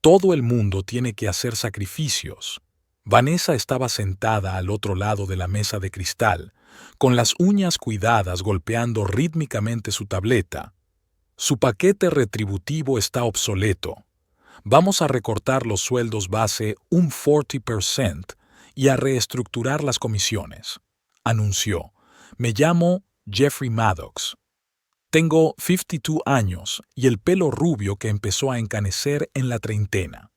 Todo el mundo tiene que hacer sacrificios. Vanessa estaba sentada al otro lado de la mesa de cristal, con las uñas cuidadas golpeando rítmicamente su tableta. Su paquete retributivo está obsoleto. Vamos a recortar los sueldos base un 40% y a reestructurar las comisiones, anunció. Me llamo Jeffrey Maddox. Tengo 52 años y el pelo rubio que empezó a encanecer en la treintena.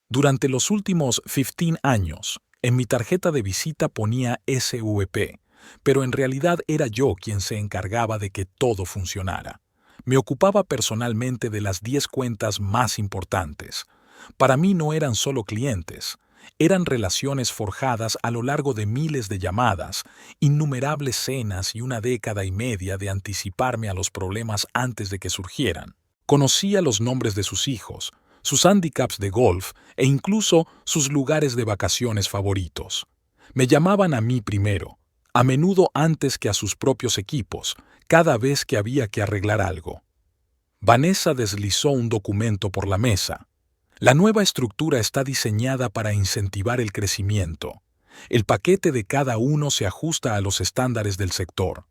Durante los últimos 15 años, en mi tarjeta de visita ponía SVP, pero en realidad era yo quien se encargaba de que todo funcionara. Me ocupaba personalmente de las 10 cuentas más importantes. Para mí no eran solo clientes, eran relaciones forjadas a lo largo de miles de llamadas, innumerables cenas y una década y media de anticiparme a los problemas antes de que surgieran. Conocía los nombres de sus hijos, sus handicaps de golf e incluso sus lugares de vacaciones favoritos. Me llamaban a mí primero, a menudo antes que a sus propios equipos, cada vez que había que arreglar algo. Vanessa deslizó un documento por la mesa. La nueva estructura está diseñada para incentivar el crecimiento. El paquete de cada uno se ajusta a los estándares del sector.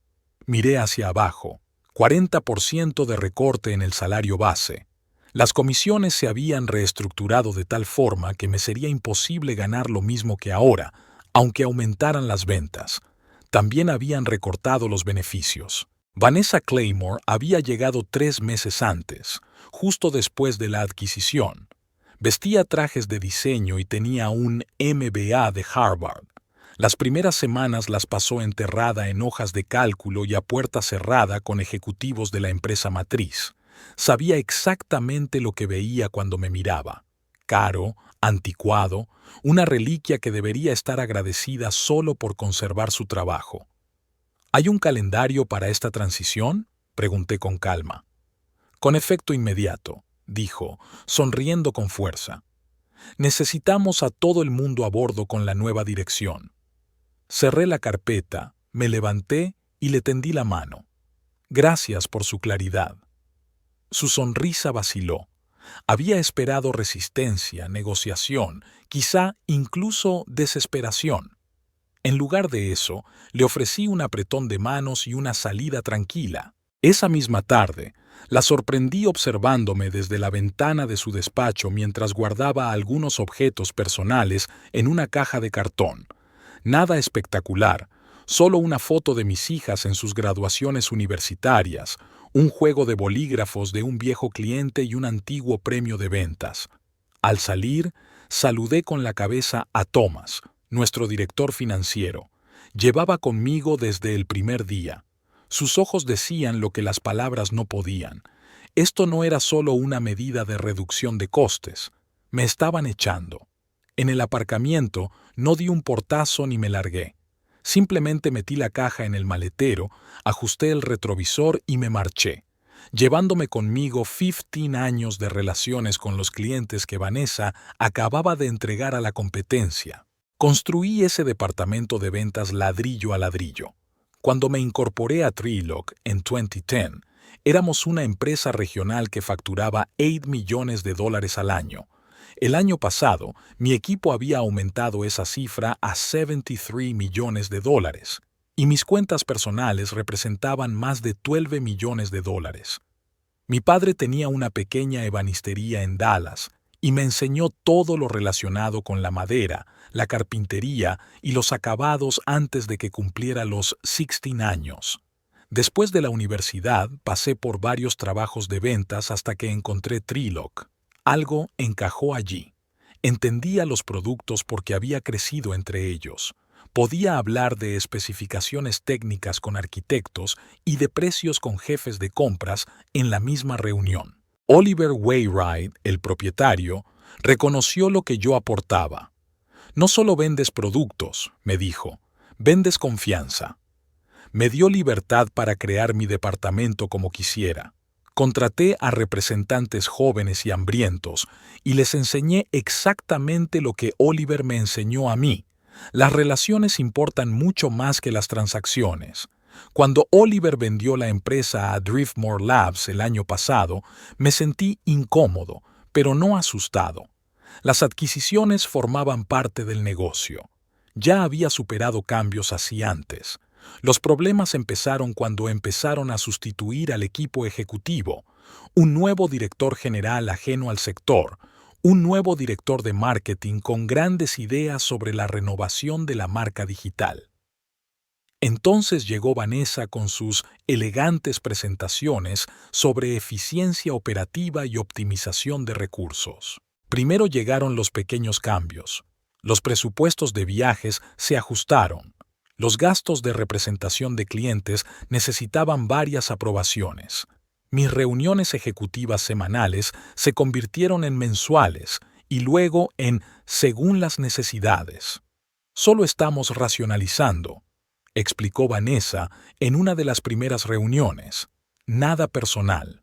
Miré hacia abajo. 40% de recorte en el salario base. Las comisiones se habían reestructurado de tal forma que me sería imposible ganar lo mismo que ahora, aunque aumentaran las ventas. También habían recortado los beneficios. Vanessa Claymore había llegado 3 meses antes, justo después de la adquisición. Vestía trajes de diseño y tenía un MBA de Harvard. Las primeras semanas las pasó enterrada en hojas de cálculo y a puerta cerrada con ejecutivos de la empresa matriz. Sabía exactamente lo que veía cuando me miraba. Caro, anticuado, una reliquia que debería estar agradecida solo por conservar su trabajo. ¿Hay un calendario para esta transición?, pregunté con calma. Con efecto inmediato, dijo, sonriendo con fuerza. Necesitamos a todo el mundo a bordo con la nueva dirección. Cerré la carpeta, me levanté y le tendí la mano. Gracias por su claridad. Su sonrisa vaciló. Había esperado resistencia, negociación, quizá incluso desesperación. En lugar de eso, le ofrecí un apretón de manos y una salida tranquila. Esa misma tarde, la sorprendí observándome desde la ventana de su despacho mientras guardaba algunos objetos personales en una caja de cartón. Nada espectacular, solo una foto de mis hijas en sus graduaciones universitarias, un juego de bolígrafos de un viejo cliente y un antiguo premio de ventas. Al salir, saludé con la cabeza a Thomas, nuestro director financiero. Llevaba conmigo desde el primer día. Sus ojos decían lo que las palabras no podían. Esto no era solo una medida de reducción de costes. Me estaban echando. En el aparcamiento no di un portazo ni me largué. Simplemente metí la caja en el maletero, ajusté el retrovisor y me marché, llevándome conmigo 15 años de relaciones con los clientes que Vanessa acababa de entregar a la competencia. Construí ese departamento de ventas ladrillo a ladrillo. Cuando me incorporé a Treelock en 2010, éramos una empresa regional que facturaba $8 millones al año. El año pasado, mi equipo había aumentado esa cifra a $73 millones y mis cuentas personales representaban más de $12 millones. Mi padre tenía una pequeña ebanistería en Dallas y me enseñó todo lo relacionado con la madera, la carpintería y los acabados antes de que cumpliera los 16 años. Después de la universidad, pasé por varios trabajos de ventas hasta que encontré Treelock. Algo encajó allí. Entendía los productos porque había crecido entre ellos. Podía hablar de especificaciones técnicas con arquitectos y de precios con jefes de compras en la misma reunión. Oliver Wainwright, el propietario, reconoció lo que yo aportaba. No solo vendes productos, me dijo, vendes confianza. Me dio libertad para crear mi departamento como quisiera. Contraté a representantes jóvenes y hambrientos y les enseñé exactamente lo que Oliver me enseñó a mí. Las relaciones importan mucho más que las transacciones. Cuando Oliver vendió la empresa a Driftmore Labs el año pasado, me sentí incómodo, pero no asustado. Las adquisiciones formaban parte del negocio. Ya había superado cambios así antes. Los problemas empezaron cuando empezaron a sustituir al equipo ejecutivo, un nuevo director general ajeno al sector, un nuevo director de marketing con grandes ideas sobre la renovación de la marca digital. Entonces llegó Vanessa con sus elegantes presentaciones sobre eficiencia operativa y optimización de recursos. Primero llegaron los pequeños cambios. Los presupuestos de viajes se ajustaron. Los gastos de representación de clientes necesitaban varias aprobaciones. Mis reuniones ejecutivas semanales se convirtieron en mensuales y luego en según las necesidades. Solo estamos racionalizando, explicó Vanessa en una de las primeras reuniones. Nada personal.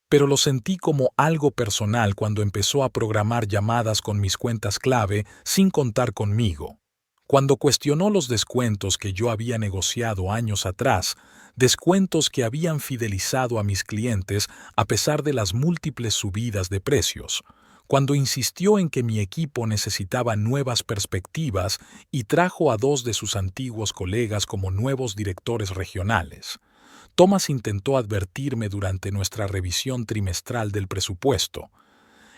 Pero lo sentí como algo personal cuando empezó a programar llamadas con mis cuentas clave sin contar conmigo. Cuando cuestionó los descuentos que yo había negociado años atrás, descuentos que habían fidelizado a mis clientes a pesar de las múltiples subidas de precios, cuando insistió en que mi equipo necesitaba nuevas perspectivas y trajo a 2 de sus antiguos colegas como nuevos directores regionales. Thomas intentó advertirme durante nuestra revisión trimestral del presupuesto.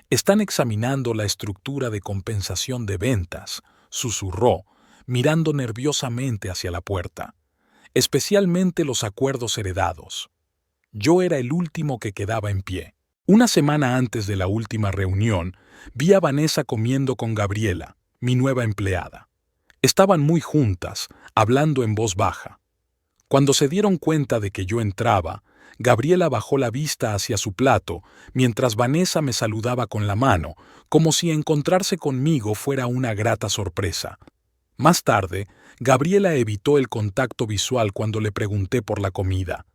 Están examinando la estructura de compensación de ventas, susurró, mirando nerviosamente hacia la puerta, especialmente los acuerdos heredados. Yo era el último que quedaba en pie. Una semana antes de la última reunión, vi a Vanessa comiendo con Gabriela, mi nueva empleada. Estaban muy juntas, hablando en voz baja. Cuando se dieron cuenta de que yo entraba, Gabriela bajó la vista hacia su plato, mientras Vanessa me saludaba con la mano, como si encontrarse conmigo fuera una grata sorpresa. Más tarde, Gabriela evitó el contacto visual cuando le pregunté por la comida.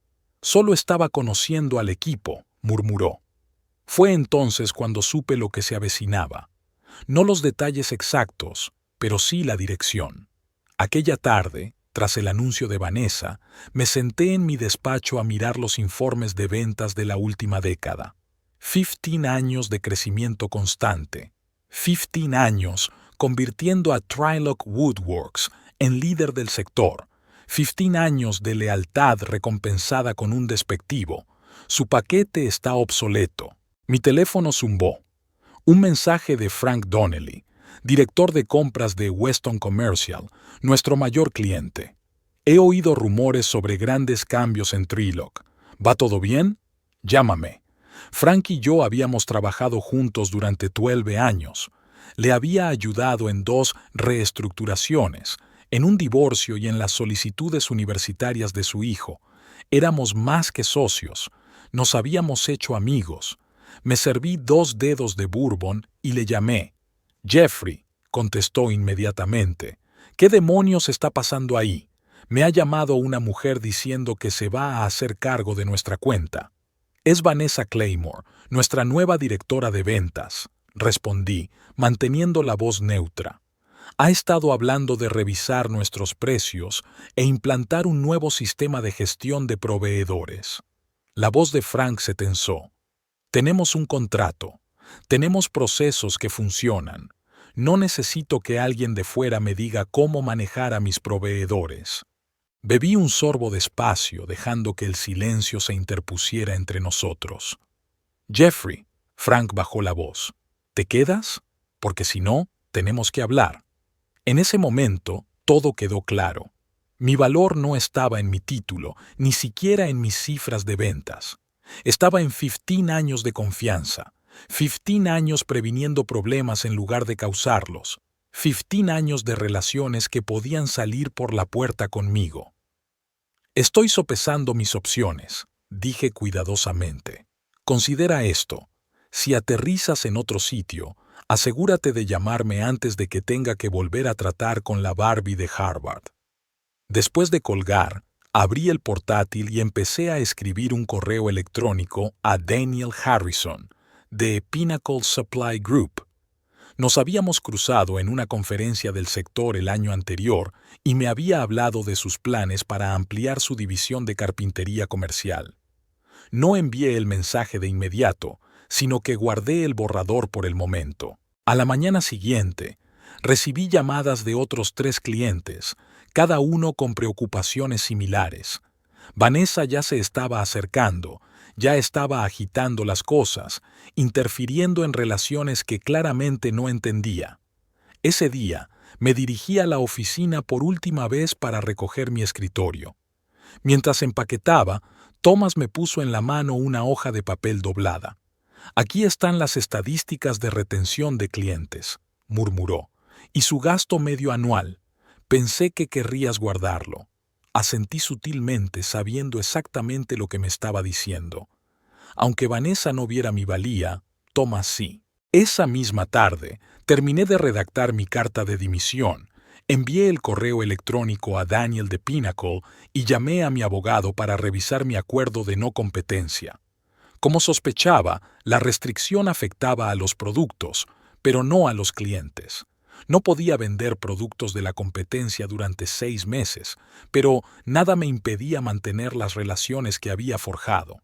Solo estaba conociendo al equipo, murmuró. Fue entonces cuando supe lo que se avecinaba. No los detalles exactos, pero sí la dirección. Aquella tarde, tras el anuncio de Vanessa, me senté en mi despacho a mirar los informes de ventas de la última década. 15 años de crecimiento constante. 15 años convirtiendo a Trilog Woodworks en líder del sector. 15 años de lealtad recompensada con un despectivo. Su paquete está obsoleto. Mi teléfono zumbó. Un mensaje de Frank Donnelly, director de compras de Weston Commercial, nuestro mayor cliente. He oído rumores sobre grandes cambios en Trilog. ¿Va todo bien? Llámame. Frank y yo habíamos trabajado juntos durante 12 años. Le había ayudado en 2 reestructuraciones, en un divorcio y en las solicitudes universitarias de su hijo. Éramos más que socios. Nos habíamos hecho amigos. Me serví 2 dedos de bourbon y le llamé. Jeffrey, contestó inmediatamente. ¿Qué demonios está pasando ahí? Me ha llamado una mujer diciendo que se va a hacer cargo de nuestra cuenta. Es Vanessa Claymore, nuestra nueva directora de ventas, respondí, manteniendo la voz neutra. Ha estado hablando de revisar nuestros precios e implantar un nuevo sistema de gestión de proveedores. La voz de Frank se tensó. Tenemos un contrato. Tenemos procesos que funcionan. No necesito que alguien de fuera me diga cómo manejar a mis proveedores. Bebí un sorbo despacio, dejando que el silencio se interpusiera entre nosotros. Jeffrey, Frank bajó la voz. ¿Te quedas? Porque si no, tenemos que hablar. En ese momento, todo quedó claro. Mi valor no estaba en mi título, ni siquiera en mis cifras de ventas. Estaba en 15 años de confianza, 15 años previniendo problemas en lugar de causarlos, 15 años de relaciones que podían salir por la puerta conmigo. Estoy sopesando mis opciones, dije cuidadosamente. Considera esto. Si aterrizas en otro sitio, asegúrate de llamarme antes de que tenga que volver a tratar con la Barbie de Harvard. Después de colgar, abrí el portátil y empecé a escribir un correo electrónico a Daniel Harrison, de Pinnacle Supply Group. Nos habíamos cruzado en una conferencia del sector el año anterior y me había hablado de sus planes para ampliar su división de carpintería comercial. No envié el mensaje de inmediato, sino que guardé el borrador por el momento. A la mañana siguiente, recibí llamadas de otros 3 clientes, cada uno con preocupaciones similares. Vanessa ya se estaba acercando, ya estaba agitando las cosas, interfiriendo en relaciones que claramente no entendía. Ese día, me dirigí a la oficina por última vez para recoger mi escritorio. Mientras empaquetaba, Thomas me puso en la mano una hoja de papel doblada. «Aquí están las estadísticas de retención de clientes», murmuró, «y su gasto medio anual. Pensé que querrías guardarlo». Asentí sutilmente, sabiendo exactamente lo que me estaba diciendo. Aunque Vanessa no viera mi valía, Thomas sí. Esa misma tarde, terminé de redactar mi carta de dimisión, envié el correo electrónico a Daniel de Pinnacle y llamé a mi abogado para revisar mi acuerdo de no competencia. Como sospechaba, la restricción afectaba a los productos, pero no a los clientes. No podía vender productos de la competencia durante 6 meses, pero nada me impedía mantener las relaciones que había forjado.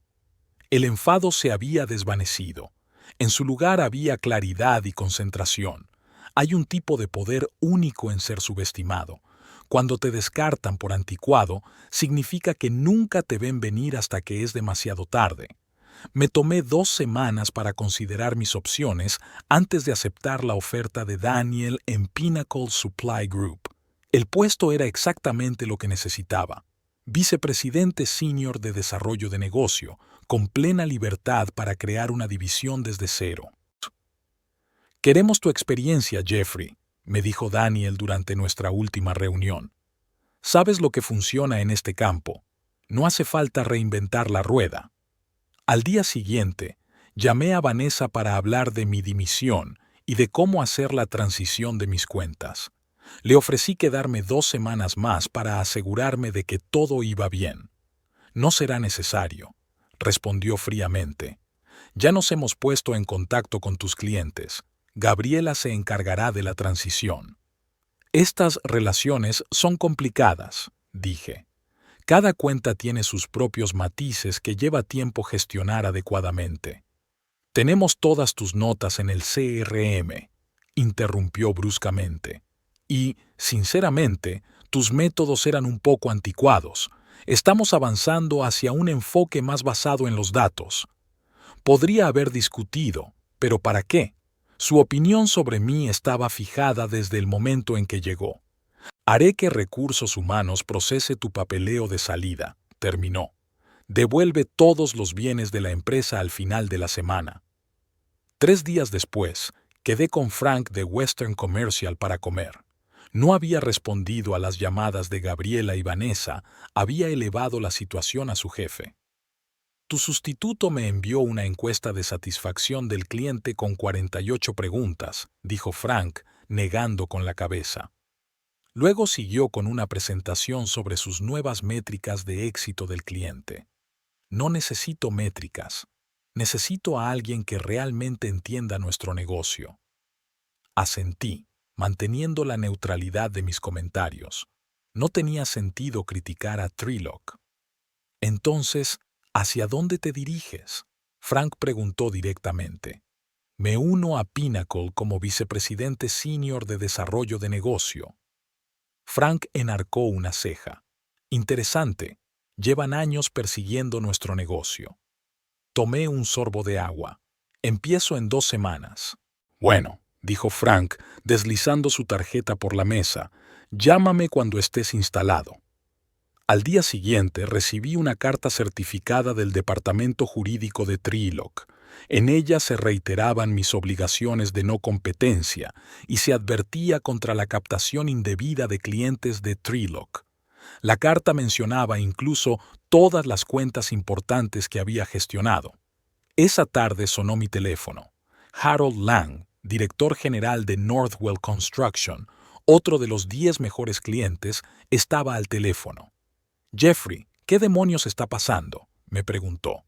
El enfado se había desvanecido. En su lugar había claridad y concentración. Hay un tipo de poder único en ser subestimado. Cuando te descartan por anticuado, significa que nunca te ven venir hasta que es demasiado tarde. Me tomé 2 semanas para considerar mis opciones antes de aceptar la oferta de Daniel en Pinnacle Supply Group. El puesto era exactamente lo que necesitaba. Vicepresidente senior de desarrollo de negocio, con plena libertad para crear una división desde cero. «Queremos tu experiencia, Jeffrey», me dijo Daniel durante nuestra última reunión. «Sabes lo que funciona en este campo. No hace falta reinventar la rueda». Al día siguiente, llamé a Vanessa para hablar de mi dimisión y de cómo hacer la transición de mis cuentas. Le ofrecí quedarme 2 semanas más para asegurarme de que todo iba bien. «No será necesario», respondió fríamente. «Ya nos hemos puesto en contacto con tus clientes. Gabriela se encargará de la transición». «Estas relaciones son complicadas», dije. «Cada cuenta tiene sus propios matices que lleva tiempo gestionar adecuadamente». «Tenemos todas tus notas en el CRM», interrumpió bruscamente. «Y, sinceramente, tus métodos eran un poco anticuados. Estamos avanzando hacia un enfoque más basado en los datos». Podría haber discutido, pero ¿para qué? Su opinión sobre mí estaba fijada desde el momento en que llegó. «Haré que Recursos Humanos procese tu papeleo de salida», terminó. «Devuelve todos los bienes de la empresa al final de la semana». 3 días después, quedé con Frank de Western Commercial para comer. No había respondido a las llamadas de Gabriela y Vanessa, había elevado la situación a su jefe. «Tu sustituto me envió una encuesta de satisfacción del cliente con 48 preguntas», dijo Frank, negando con la cabeza. Luego siguió con una presentación sobre sus nuevas métricas de éxito del cliente. «No necesito métricas. Necesito a alguien que realmente entienda nuestro negocio». Asentí, manteniendo la neutralidad de mis comentarios. No tenía sentido criticar a Trelock. «Entonces, ¿hacia dónde te diriges?», Frank preguntó directamente. «Me uno a Pinnacle como vicepresidente senior de desarrollo de negocio». Frank enarcó una ceja. «Interesante. Llevan años persiguiendo nuestro negocio». Tomé un sorbo de agua. «Empiezo en 2 semanas». «Bueno», dijo Frank, deslizando su tarjeta por la mesa, «llámame cuando estés instalado». Al día siguiente recibí una carta certificada del Departamento Jurídico de Trelock. En ella se reiteraban mis obligaciones de no competencia y se advertía contra la captación indebida de clientes de Trelock. La carta mencionaba incluso todas las cuentas importantes que había gestionado. Esa tarde sonó mi teléfono. Harold Lang, director general de Northwell Construction, otro de los 10 mejores clientes, estaba al teléfono. «Jeffrey, ¿qué demonios está pasando?», me preguntó.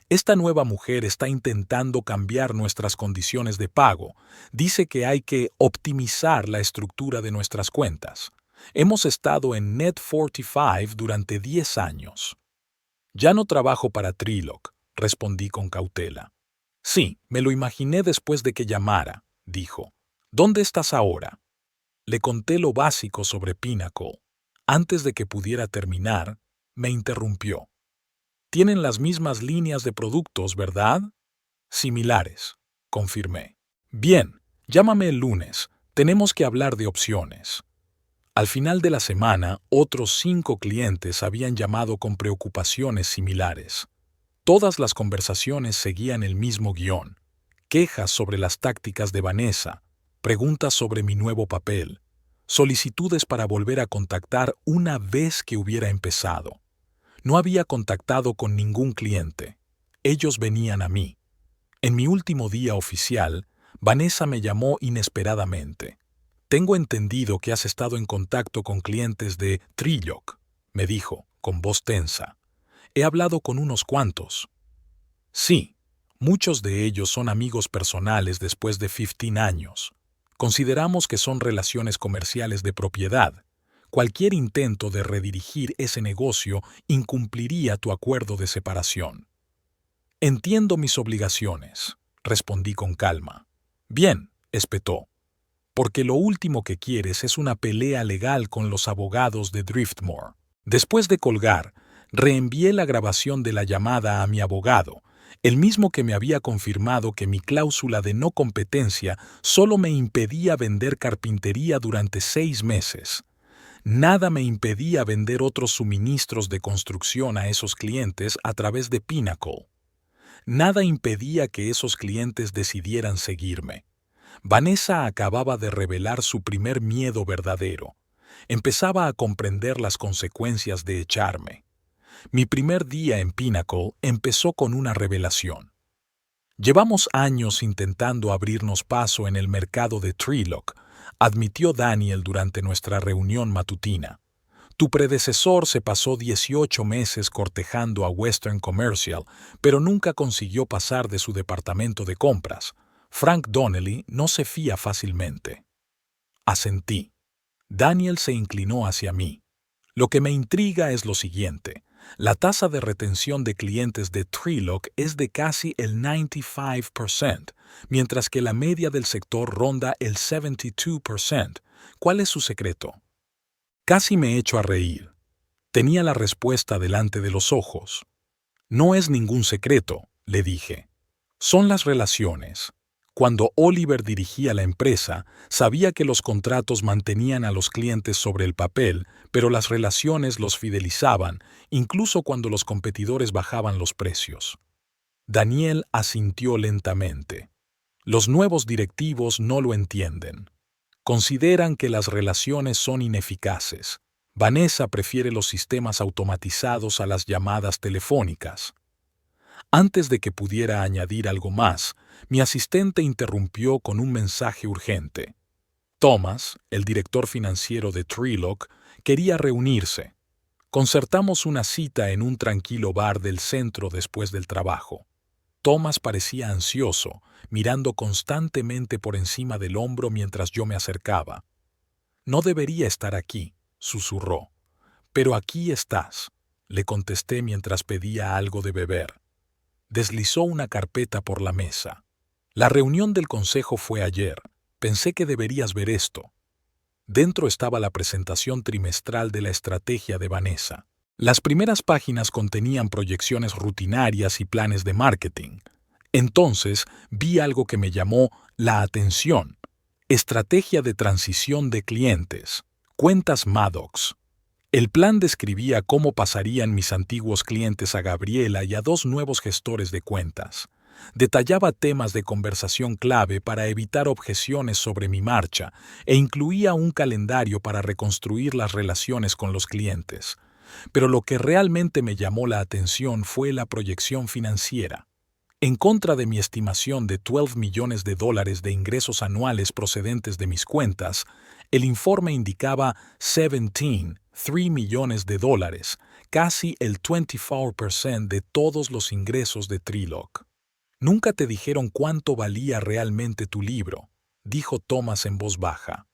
«Esta nueva mujer está intentando cambiar nuestras condiciones de pago. Dice que hay que optimizar la estructura de nuestras cuentas. Hemos estado en Net 45 durante 10 años». «Ya no trabajo para Trelock», respondí con cautela. Sí, me lo imaginé después de que llamara, dijo. ¿Dónde estás ahora? Le conté lo básico sobre Pinnacle. Antes de que pudiera terminar, me interrumpió. Tienen las mismas líneas de productos, ¿verdad? Similares, confirmé. Bien, llámame el lunes. Tenemos que hablar de opciones. Al final de la semana, otros 5 clientes habían llamado con preocupaciones similares. Todas las conversaciones seguían el mismo guión. Quejas sobre las tácticas de Vanessa, preguntas sobre mi nuevo papel, solicitudes para volver a contactar una vez que hubiera empezado. No había contactado con ningún cliente. Ellos venían a mí. En mi último día oficial, Vanessa me llamó inesperadamente. Tengo entendido que has estado en contacto con clientes de Trilloc, me dijo, con voz tensa. He hablado con unos cuantos. Sí, muchos de ellos son amigos personales después de 15 años. Consideramos que son relaciones comerciales de propiedad. Cualquier intento de redirigir ese negocio incumpliría tu acuerdo de separación. Entiendo mis obligaciones, respondí con calma. Bien, espetó. Porque lo último que quieres es una pelea legal con los abogados de Driftmore. Después de colgar, reenvié la grabación de la llamada a mi abogado, el mismo que me había confirmado que mi cláusula de no competencia solo me impedía vender carpintería durante 6 meses. Nada me impedía vender otros suministros de construcción a esos clientes a través de Pinnacle. Nada impedía que esos clientes decidieran seguirme. Vanessa acababa de revelar su primer miedo verdadero. Empezaba a comprender las consecuencias de echarme. Mi primer día en Pinnacle empezó con una revelación. Llevamos años intentando abrirnos paso en el mercado de Trilloc, admitió Daniel durante nuestra reunión matutina. Tu predecesor se pasó 18 meses cortejando a Western Commercial, pero nunca consiguió pasar de su departamento de compras. Frank Donnelly no se fía fácilmente. Asentí. Daniel se inclinó hacia mí. Lo que me intriga es lo siguiente. La tasa de retención de clientes de Trilloc es de casi el 95%, mientras que la media del sector ronda el 72%. ¿Cuál es su secreto? Casi me echo a reír. Tenía la respuesta delante de los ojos. No es ningún secreto, le dije. Son las relaciones. Cuando Oliver dirigía la empresa, sabía que los contratos mantenían a los clientes sobre el papel, pero las relaciones los fidelizaban, incluso cuando los competidores bajaban los precios. Daniel asintió lentamente. Los nuevos directivos no lo entienden. Consideran que las relaciones son ineficaces. Vanessa prefiere los sistemas automatizados a las llamadas telefónicas. Antes de que pudiera añadir algo más, mi asistente interrumpió con un mensaje urgente. Thomas, el director financiero de Trilloc, quería reunirse. Concertamos una cita en un tranquilo bar del centro después del trabajo. Thomas parecía ansioso, mirando constantemente por encima del hombro mientras yo me acercaba. No debería estar aquí, susurró. Pero aquí estás, le contesté mientras pedía algo de beber. Deslizó una carpeta por la mesa. La reunión del consejo fue ayer. Pensé que deberías ver esto. Dentro estaba la presentación trimestral de la estrategia de Vanessa. Las primeras páginas contenían proyecciones rutinarias y planes de marketing. Entonces vi algo que me llamó la atención. Estrategia de transición de clientes. Cuentas Maddox. El plan describía cómo pasarían mis antiguos clientes a Gabriela y a 2 nuevos gestores de cuentas. Detallaba temas de conversación clave para evitar objeciones sobre mi marcha e incluía un calendario para reconstruir las relaciones con los clientes. Pero lo que realmente me llamó la atención fue la proyección financiera. En contra de mi estimación de $12 millones de ingresos anuales procedentes de mis cuentas, el informe indicaba $3 millones, casi el 24% de todos los ingresos de Trilloc. Nunca te dijeron cuánto valía realmente tu libro, dijo Thomas en voz baja.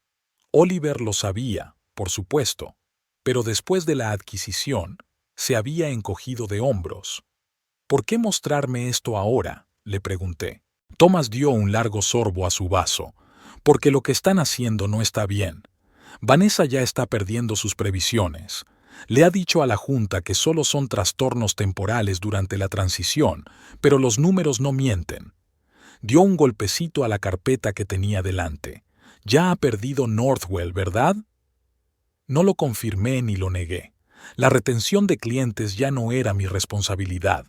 Oliver lo sabía, por supuesto, pero después de la adquisición, se había encogido de hombros. ¿Por qué mostrarme esto ahora?, le pregunté. Thomas dio un largo sorbo a su vaso, porque lo que están haciendo no está bien. Vanessa ya está perdiendo sus previsiones. Le ha dicho a la Junta que solo son trastornos temporales durante la transición, pero los números no mienten. Dio un golpecito a la carpeta que tenía delante. Ya ha perdido Northwell, ¿verdad? No lo confirmé ni lo negué. La retención de clientes ya no era mi responsabilidad.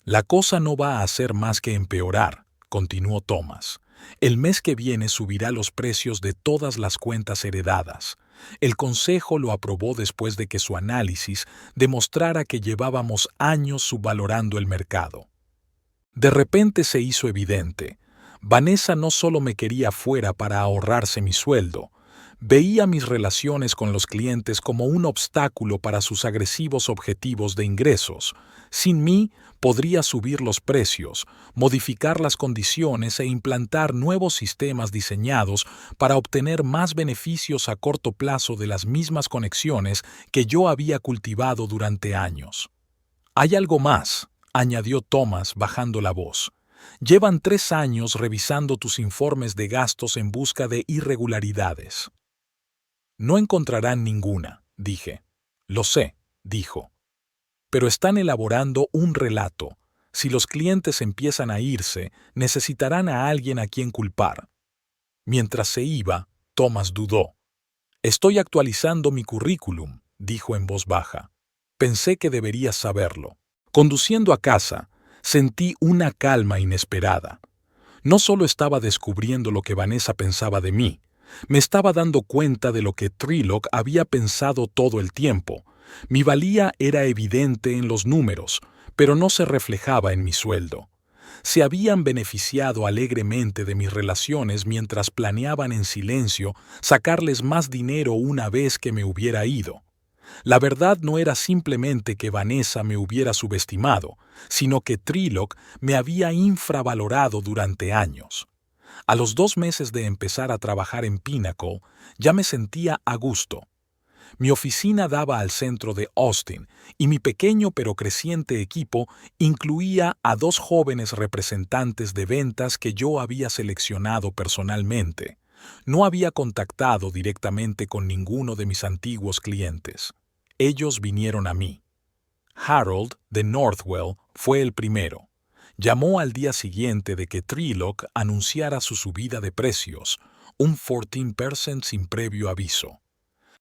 La cosa no va a hacer más que empeorar, continuó Thomas. El mes que viene subirá los precios de todas las cuentas heredadas. El Consejo lo aprobó después de que su análisis demostrara que llevábamos años subvalorando el mercado. De repente se hizo evidente. Vanessa no solo me quería fuera para ahorrarse mi sueldo, veía mis relaciones con los clientes como un obstáculo para sus agresivos objetivos de ingresos. Sin mí, podría subir los precios, modificar las condiciones e implantar nuevos sistemas diseñados para obtener más beneficios a corto plazo de las mismas conexiones que yo había cultivado durante años. Hay algo más, añadió Thomas bajando la voz. Llevan 3 años revisando tus informes de gastos en busca de irregularidades. No encontrarán ninguna, dije. Lo sé, dijo. Pero están elaborando un relato. Si los clientes empiezan a irse, necesitarán a alguien a quien culpar. Mientras se iba, Thomas dudó. Estoy actualizando mi currículum, dijo en voz baja. Pensé que deberías saberlo. Conduciendo a casa, sentí una calma inesperada. No solo estaba descubriendo lo que Vanessa pensaba de mí, me estaba dando cuenta de lo que Trelock había pensado todo el tiempo. Mi valía era evidente en los números, pero no se reflejaba en mi sueldo. Se habían beneficiado alegremente de mis relaciones mientras planeaban en silencio sacarles más dinero una vez que me hubiera ido. La verdad no era simplemente que Vanessa me hubiera subestimado, sino que Trelock me había infravalorado durante años. A los 2 meses de empezar a trabajar en Pinnacle, ya me sentía a gusto. Mi oficina daba al centro de Austin y mi pequeño pero creciente equipo incluía a 2 jóvenes representantes de ventas que yo había seleccionado personalmente. No había contactado directamente con ninguno de mis antiguos clientes. Ellos vinieron a mí. Harold, de Northwell, fue el primero. Llamó al día siguiente de que Trelock anunciara su subida de precios, un 14% sin previo aviso.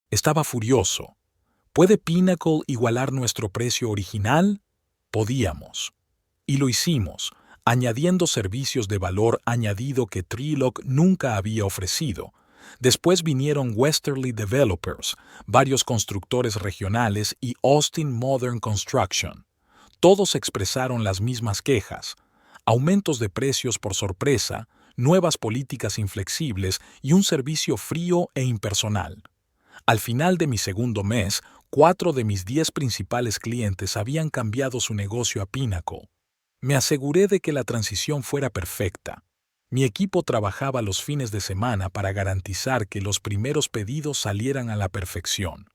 Estaba furioso. ¿Puede Pinnacle igualar nuestro precio original? Podíamos. Y lo hicimos, añadiendo servicios de valor añadido que Trelock nunca había ofrecido. Después vinieron Westerly Developers, varios constructores regionales y Austin Modern Construction. Todos expresaron las mismas quejas: aumentos de precios por sorpresa, nuevas políticas inflexibles y un servicio frío e impersonal. Al final de mi segundo mes, 4 de mis 10 principales clientes habían cambiado su negocio a Pinnacle. Me aseguré de que la transición fuera perfecta. Mi equipo trabajaba los fines de semana para garantizar que los primeros pedidos salieran a la perfección.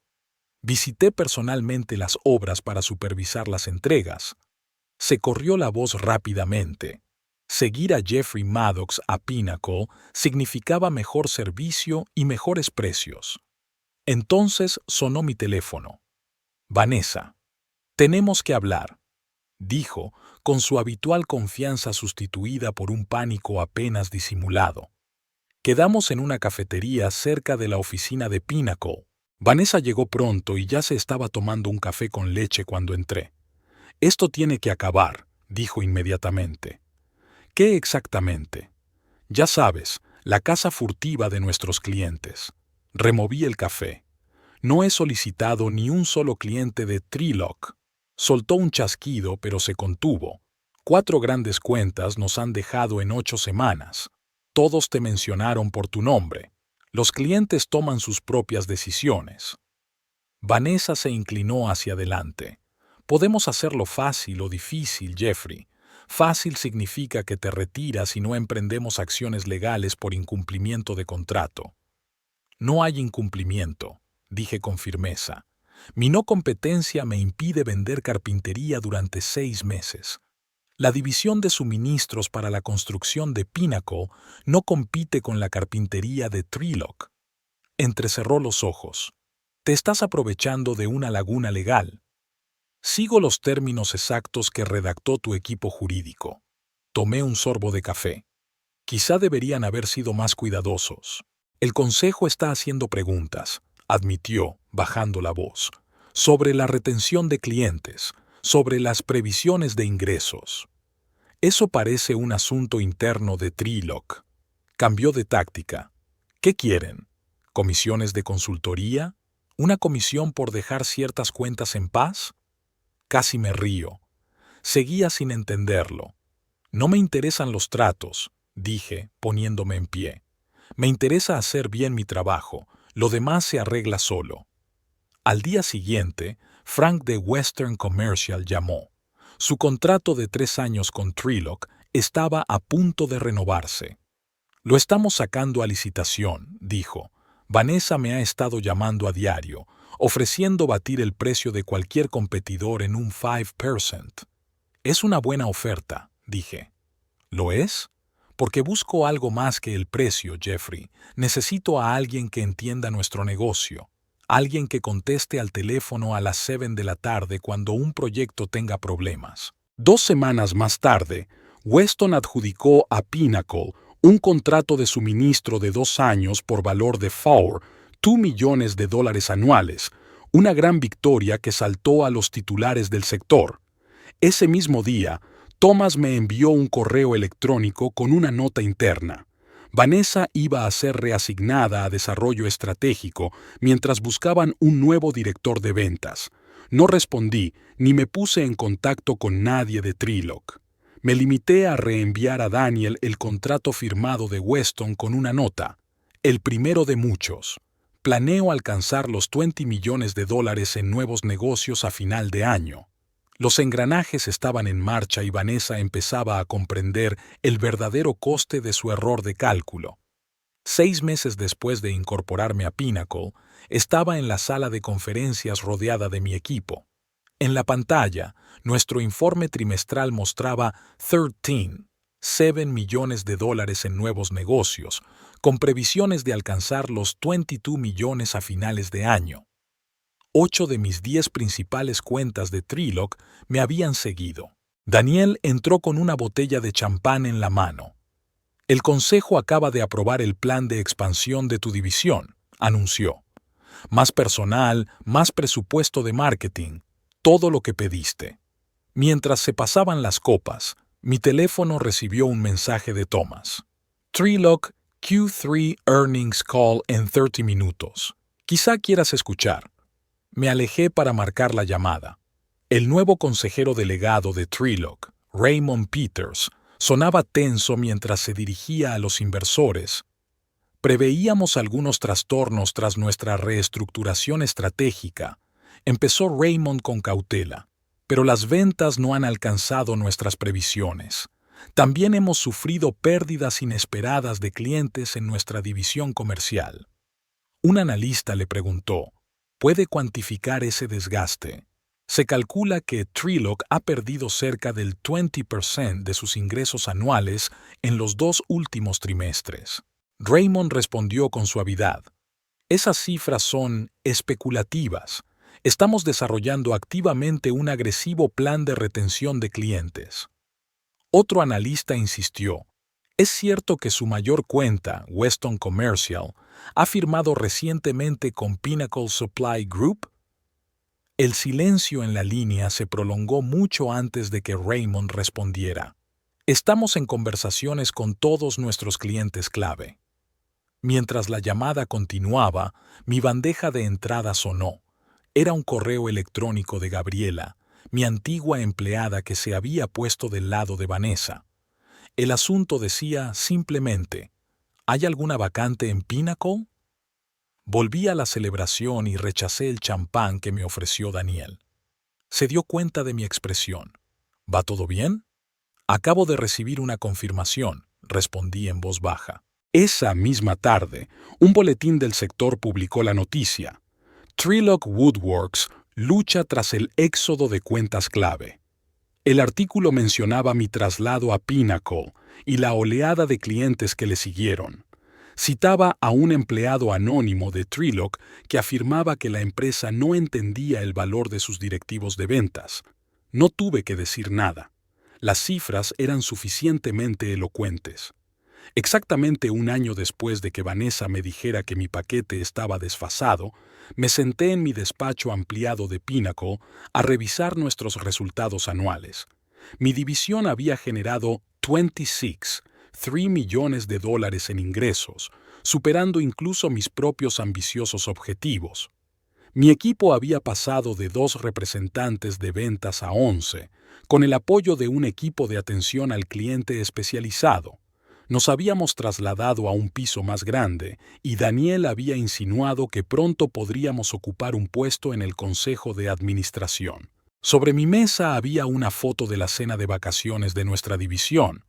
Visité personalmente las obras para supervisar las entregas. Se corrió la voz rápidamente. Seguir a Jeffrey Maddox a Pinnacle significaba mejor servicio y mejores precios. Entonces sonó mi teléfono. Vanessa, tenemos que hablar, dijo, con su habitual confianza sustituida por un pánico apenas disimulado. Quedamos en una cafetería cerca de la oficina de Pinnacle. Vanessa llegó pronto y ya se estaba tomando un café con leche cuando entré. Esto tiene que acabar, dijo inmediatamente. ¿Qué exactamente? Ya sabes, la casa furtiva de nuestros clientes. Removí el café. No he solicitado ni un solo cliente de Trelock. Soltó un chasquido, pero se contuvo. 4 grandes cuentas nos han dejado en 8 semanas. Todos te mencionaron por tu nombre. Los clientes toman sus propias decisiones. Vanessa se inclinó hacia adelante. Podemos hacerlo fácil o difícil, Jeffrey. Fácil significa que te retiras y no emprendemos acciones legales por incumplimiento de contrato. No hay incumplimiento, dije con firmeza. Mi no competencia me impide vender carpintería durante 6 meses. La división de suministros para la construcción de Pinnacle no compite con la carpintería de Trelock. Entrecerró los ojos. Te estás aprovechando de una laguna legal. Sigo los términos exactos que redactó tu equipo jurídico. Tomé un sorbo de café. Quizá deberían haber sido más cuidadosos. El consejo está haciendo preguntas, admitió, bajando la voz, sobre la retención de clientes, sobre las previsiones de ingresos. Eso parece un asunto interno de Trelock. Cambió de táctica. ¿Qué quieren? ¿Comisiones de consultoría? ¿Una comisión por dejar ciertas cuentas en paz? Casi me río. Seguía sin entenderlo. No me interesan los tratos, dije, poniéndome en pie. Me interesa hacer bien mi trabajo, lo demás se arregla solo. Al día siguiente, Frank de Western Commercial llamó. Su contrato de 3 años con Trelock estaba a punto de renovarse. Lo estamos sacando a licitación, dijo. Vanessa me ha estado llamando a diario, ofreciendo batir el precio de cualquier competidor en un 5%. Es una buena oferta, dije. ¿Lo es? Porque busco algo más que el precio, Jeffrey. Necesito a alguien que entienda nuestro negocio. Alguien que conteste al teléfono a las 7 de la tarde cuando un proyecto tenga problemas. 2 semanas más tarde, Weston adjudicó a Pinnacle un contrato de suministro de 2 años por valor de $2 millones anuales, una gran victoria que saltó a los titulares del sector. Ese mismo día, Thomas me envió un correo electrónico con una nota interna. Vanessa iba a ser reasignada a desarrollo estratégico mientras buscaban un nuevo director de ventas. No respondí ni me puse en contacto con nadie de Trelock. Me limité a reenviar a Daniel el contrato firmado de Weston con una nota. El primero de muchos. Planeo alcanzar los $20 millones en nuevos negocios a final de año. Los engranajes estaban en marcha y Vanessa empezaba a comprender el verdadero coste de su error de cálculo. 6 meses después de incorporarme a Pinnacle, estaba en la sala de conferencias rodeada de mi equipo. En la pantalla, nuestro informe trimestral mostraba $7 millones en nuevos negocios, con previsiones de alcanzar los $22 millones a finales de año. 8 de mis 10 principales cuentas de Trelock me habían seguido. Daniel entró con una botella de champán en la mano. El consejo acaba de aprobar el plan de expansión de tu división, anunció. Más personal, más presupuesto de marketing, todo lo que pediste. Mientras se pasaban las copas, mi teléfono recibió un mensaje de Thomas. Trelock Q3 Earnings Call en 30 minutos. Quizá quieras escuchar. Me alejé para marcar la llamada. El nuevo consejero delegado de Trelock, Raymond Peters, sonaba tenso mientras se dirigía a los inversores. Preveíamos algunos trastornos tras nuestra reestructuración estratégica. Empezó Raymond con cautela, pero las ventas no han alcanzado nuestras previsiones. También hemos sufrido pérdidas inesperadas de clientes en nuestra división comercial. Un analista le preguntó, ¿puede cuantificar ese desgaste? Se calcula que Trelock ha perdido cerca del 20% de sus ingresos anuales en los 2 últimos trimestres. Raymond respondió con suavidad. Esas cifras son especulativas. Estamos desarrollando activamente un agresivo plan de retención de clientes. Otro analista insistió. ¿Es cierto que su mayor cuenta, Weston Commercial, ha firmado recientemente con Pinnacle Supply Group? El silencio en la línea se prolongó mucho antes de que Raymond respondiera. Estamos en conversaciones con todos nuestros clientes clave. Mientras la llamada continuaba, mi bandeja de entrada sonó. Era un correo electrónico de Gabriela, mi antigua empleada que se había puesto del lado de Vanessa. El asunto decía simplemente, ¿hay alguna vacante en Pinnacle? Volví a la celebración y rechacé el champán que me ofreció Daniel. Se dio cuenta de mi expresión. ¿Va todo bien? Acabo de recibir una confirmación, respondí en voz baja. Esa misma tarde, un boletín del sector publicó la noticia. Trelock Woodworks lucha tras el éxodo de cuentas clave. El artículo mencionaba mi traslado a Pinnacle y la oleada de clientes que le siguieron. Citaba a un empleado anónimo de Treelock que afirmaba que la empresa no entendía el valor de sus directivos de ventas. No tuve que decir nada. Las cifras eran suficientemente elocuentes. Exactamente un año después de que Vanessa me dijera que mi paquete estaba desfasado, me senté en mi despacho ampliado de Pinnacle a revisar nuestros resultados anuales. Mi división había generado 3 millones de dólares en ingresos, superando incluso mis propios ambiciosos objetivos. Mi equipo había pasado de 2 representantes de ventas a 11, con el apoyo de un equipo de atención al cliente especializado. Nos habíamos trasladado a un piso más grande y Daniel había insinuado que pronto podríamos ocupar un puesto en el consejo de administración. Sobre mi mesa había una foto de la cena de vacaciones de nuestra división.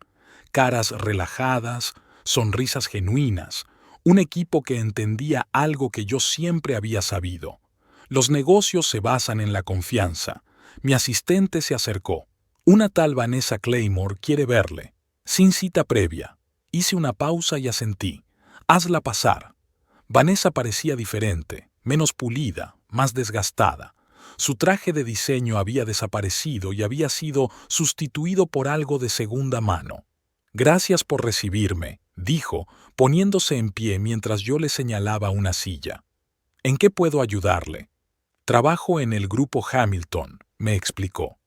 Caras relajadas, sonrisas genuinas, un equipo que entendía algo que yo siempre había sabido. Los negocios se basan en la confianza. Mi asistente se acercó. Una tal Vanessa Claymore quiere verle. Sin cita previa. Hice una pausa y asentí. Hazla pasar. Vanessa parecía diferente, menos pulida, más desgastada. Su traje de diseño había desaparecido y había sido sustituido por algo de segunda mano. Gracias por recibirme, dijo, poniéndose en pie mientras yo le señalaba una silla. ¿En qué puedo ayudarle? Trabajo en el grupo Hamilton, me explicó.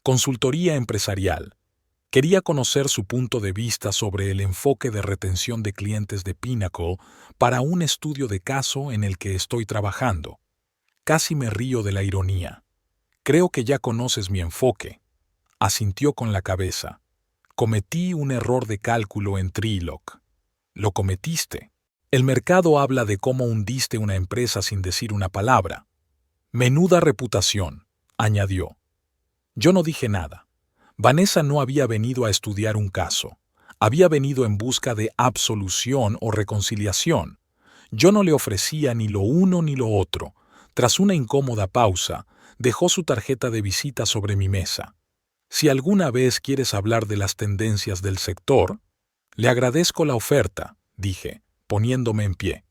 Consultoría empresarial. Quería conocer su punto de vista sobre el enfoque de retención de clientes de Pinnacle para un estudio de caso en el que estoy trabajando. Casi me río de la ironía. Creo que ya conoces mi enfoque. Asintió con la cabeza. Cometí un error de cálculo en Treelock. Lo cometiste. El mercado habla de cómo hundiste una empresa sin decir una palabra. Menuda reputación, añadió. Yo no dije nada. Vanessa no había venido a estudiar un caso. Había venido en busca de absolución o reconciliación. Yo no le ofrecía ni lo uno ni lo otro. Tras una incómoda pausa, dejó su tarjeta de visita sobre mi mesa. Si alguna vez quieres hablar de las tendencias del sector, le agradezco la oferta, dije, poniéndome en pie.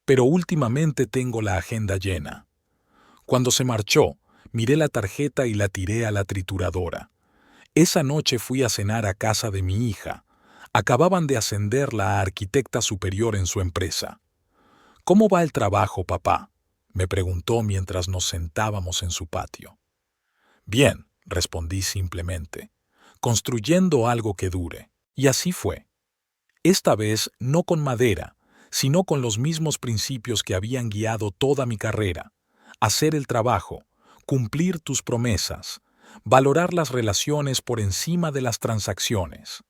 Pero últimamente tengo la agenda llena. Cuando se marchó, miré la tarjeta y la tiré a la trituradora. Esa noche fui a cenar a casa de mi hija. Acababan de ascenderla a arquitecta superior en su empresa. ¿Cómo va el trabajo, papá?, me preguntó mientras nos sentábamos en su patio. Bien, respondí simplemente, construyendo algo que dure. Y así fue. Esta vez no con madera, sino con los mismos principios que habían guiado toda mi carrera. Hacer el trabajo, cumplir tus promesas, valorar las relaciones por encima de las transacciones.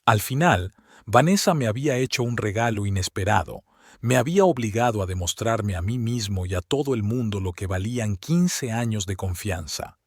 Al final, Vanessa me había hecho un regalo inesperado. Me había obligado a demostrarme a mí mismo y a todo el mundo lo que valían 15 años de confianza.